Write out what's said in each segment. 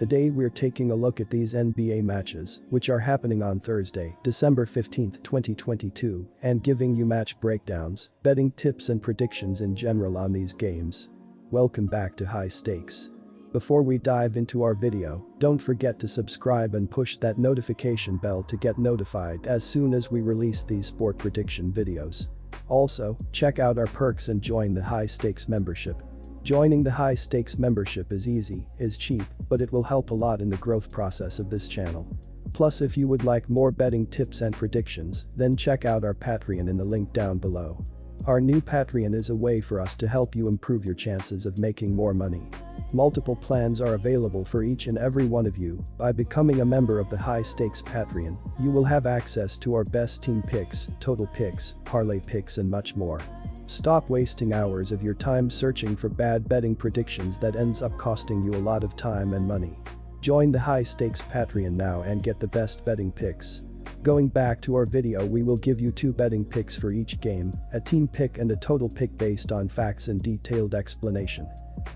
Today we're taking a look at these NBA matches, which are happening on Thursday, December 15, 2022, and giving you match breakdowns, betting tips and predictions in general on these games. Welcome back to High Stakes. Before we dive into our video, don't forget to subscribe and push that notification bell to get notified as soon as we release these sport prediction videos. Also, check out our perks and join the High Stakes membership. Joining the High Stakes membership is easy, is cheap, but it will help a lot in the growth process of this channel. Plus, if you would like more betting tips and predictions, then check out our Patreon in the link down below. Our new Patreon is a way for us to help you improve your chances of making more money. Multiple plans are available for each and every one of you. By becoming a member of the High Stakes Patreon, you will have access to our best team picks, total picks, parlay picks and much more. Stop wasting hours of your time searching for bad betting predictions that ends up costing you a lot of time and money. Join the High Stakes Patreon now and get the best betting picks. Going back to our video, we will give you 2 betting picks for each game, a team pick and a total pick based on facts and detailed explanation.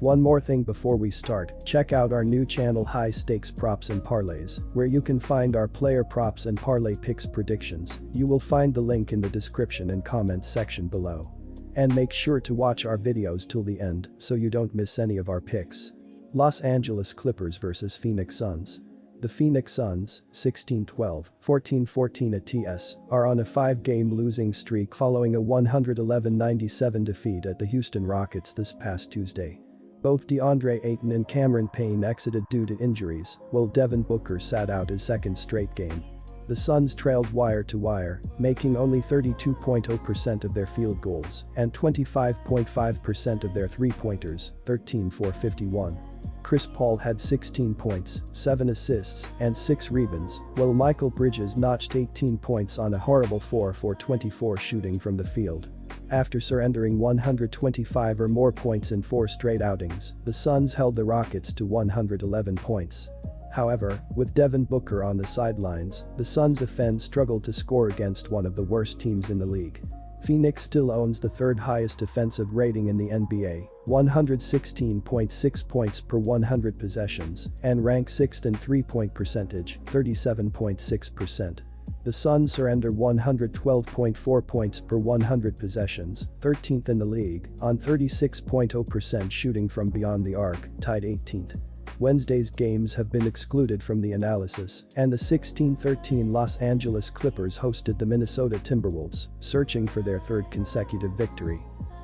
One more thing before we start, check out our new channel High Stakes Props and Parlays, where you can find our player props and parlay picks predictions. You will find the link in the description and comments section below. And make sure to watch our videos till the end so you don't miss any of our picks. Los Angeles Clippers vs Phoenix Suns. The Phoenix Suns, 16-12, 14-14 at TS, are on a 5-game losing streak following a 111-97 defeat at the Houston Rockets this past Tuesday. Both DeAndre Ayton and Cameron Payne exited due to injuries, while Devin Booker sat out his second straight game. The Suns trailed wire to wire, making only 32.0% of their field goals and 25.5% of their three-pointers, 13 for 51. Chris Paul had 16 points, 7 assists, and 6 rebounds, while Michael Bridges notched 18 points on a horrible 4 for 24 shooting from the field. After surrendering 125 or more points in 4 straight outings, the Suns held the Rockets to 111 points. However, with Devin Booker on the sidelines, the Suns' offense struggled to score against one of the worst teams in the league. Phoenix still owns the 3rd highest offensive rating in the NBA, 116.6 points per 100 possessions, and ranks 6th in three-point percentage, 37.6%. The Suns surrender 112.4 points per 100 possessions, 13th in the league, on 36.0% shooting from beyond the arc, tied 18th. Wednesday's games have been excluded from the analysis, and the 16-13 Los Angeles Clippers hosted the Minnesota Timberwolves, searching for their 3rd consecutive victory.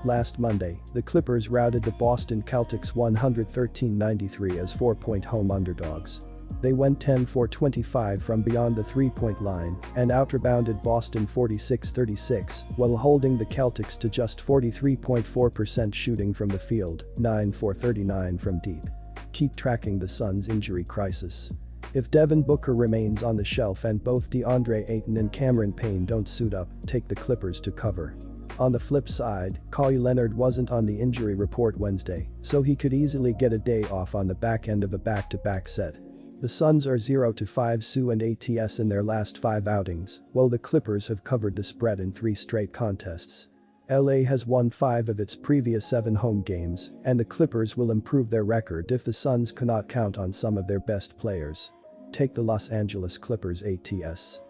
Last Monday, the Clippers routed the Boston Celtics 113-93 as 4-point home underdogs. They went 10 for 25 from beyond the three-point line and outrebounded Boston 46-36 while holding the Celtics to just 43.4% shooting from the field, 9 for 39 from deep. Keep tracking the Suns' injury crisis. If Devin Booker remains on the shelf and both DeAndre Ayton and Cameron Payne don't suit up, take the Clippers to cover. On the flip side, Kawhi Leonard wasn't on the injury report Wednesday, so he could easily get a day off on the back end of a back-to-back set. The Suns are 0-5 SU and ATS in their last 5 outings, while the Clippers have covered the spread in 3 straight contests. LA has won 5 of its previous 7 home games, and the Clippers will improve their record if the Suns cannot count on some of their best players. Take the Los Angeles Clippers ATS.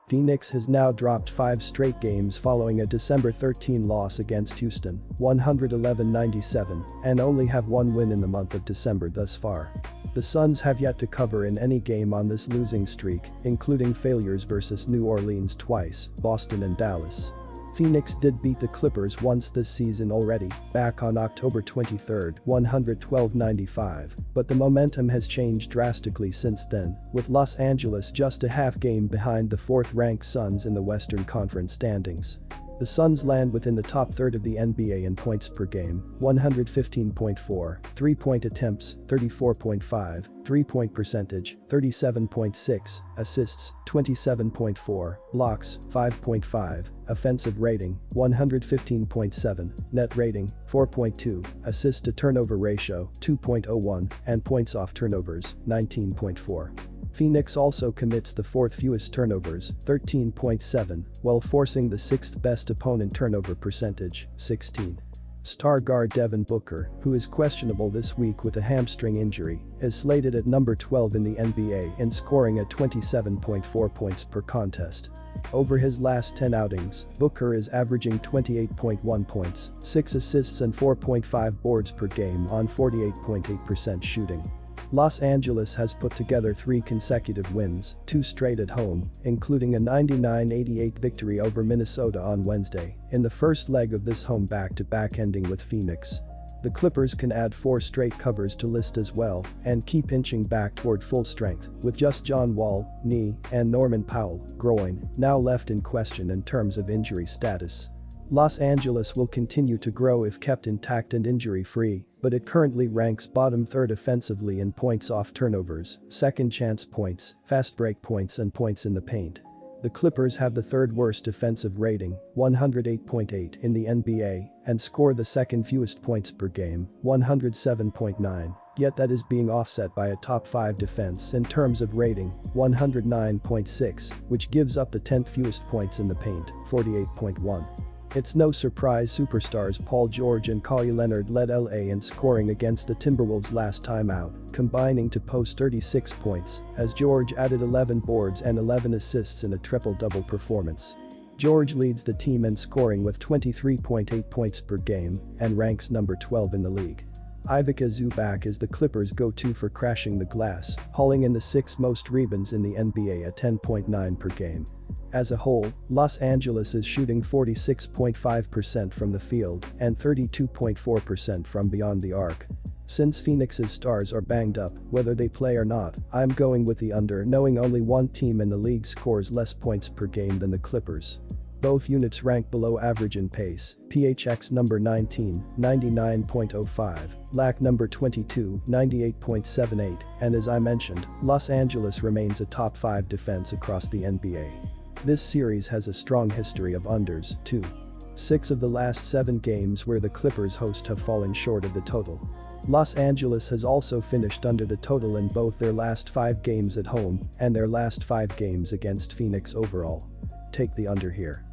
Phoenix has now dropped 5 straight games following a December 13 loss against Houston, 111-97, and only have 1 win in the month of December thus far. The Suns have yet to cover in any game on this losing streak, including failures versus New Orleans twice, Boston and Dallas. Phoenix did beat the Clippers once this season already, back on October 23, 112-95, but the momentum has changed drastically since then, with Los Angeles just a half game behind the 4th-ranked Suns in the Western Conference standings. The Suns land within the top third of the NBA in points per game, 115.4, three-point attempts, 34.5, three-point percentage, 37.6, assists, 27.4, blocks, 5.5, offensive rating, 115.7, net rating, 4.2, assist-to-turnover ratio, 2.01, and points off turnovers, 19.4. Phoenix also commits the 4th fewest turnovers, 13.7, while forcing the 6th best opponent turnover percentage, 16. Star guard Devin Booker, who is questionable this week with a hamstring injury, is slated at number 12 in the NBA in scoring at 27.4 points per contest. Over his last 10 outings, Booker is averaging 28.1 points, 6 assists and 4.5 boards per game on 48.8% shooting. Los Angeles has put together 3 consecutive wins, 2 straight at home, including a 99-88 victory over Minnesota on Wednesday, in the first leg of this home back-to-back ending with Phoenix. The Clippers can add 4 straight covers to list as well and keep inching back toward full strength, with just John Wall, knee, and Norman Powell, groin, now left in question in terms of injury status. Los Angeles will continue to grow if kept intact and injury-free, but it currently ranks bottom third offensively in points off turnovers, second chance points, fast break points and points in the paint. The Clippers have the third worst defensive rating, 108.8 in the NBA, and score the second fewest points per game, 107.9. Yet that is being offset by a top 5 defense in terms of rating, 109.6, which gives up the 10th fewest points in the paint, 48.1. It's no surprise superstars Paul George and Kawhi Leonard led LA in scoring against the Timberwolves last time out, combining to post 36 points, as George added 11 boards and 11 assists in a triple-double performance. George leads the team in scoring with 23.8 points per game and ranks number 12 in the league. Ivica Zubac is the Clippers' go-to for crashing the glass, hauling in the 6th most rebounds in the NBA at 10.9 per game. As a whole, Los Angeles is shooting 46.5% from the field and 32.4% from beyond the arc. Since Phoenix's stars are banged up, whether they play or not, I'm going with the under, knowing only one team in the league scores less points per game than the Clippers. Both units rank below average in pace, PHX number 19, 99.05, LAC number 22, 98.78, and as I mentioned, Los Angeles remains a top 5 defense across the NBA. This series has a strong history of unders, too. 6 of the last 7 games where the Clippers host have fallen short of the total. Los Angeles has also finished under the total in both their last 5 games at home and their last 5 games against Phoenix overall. Take the under here.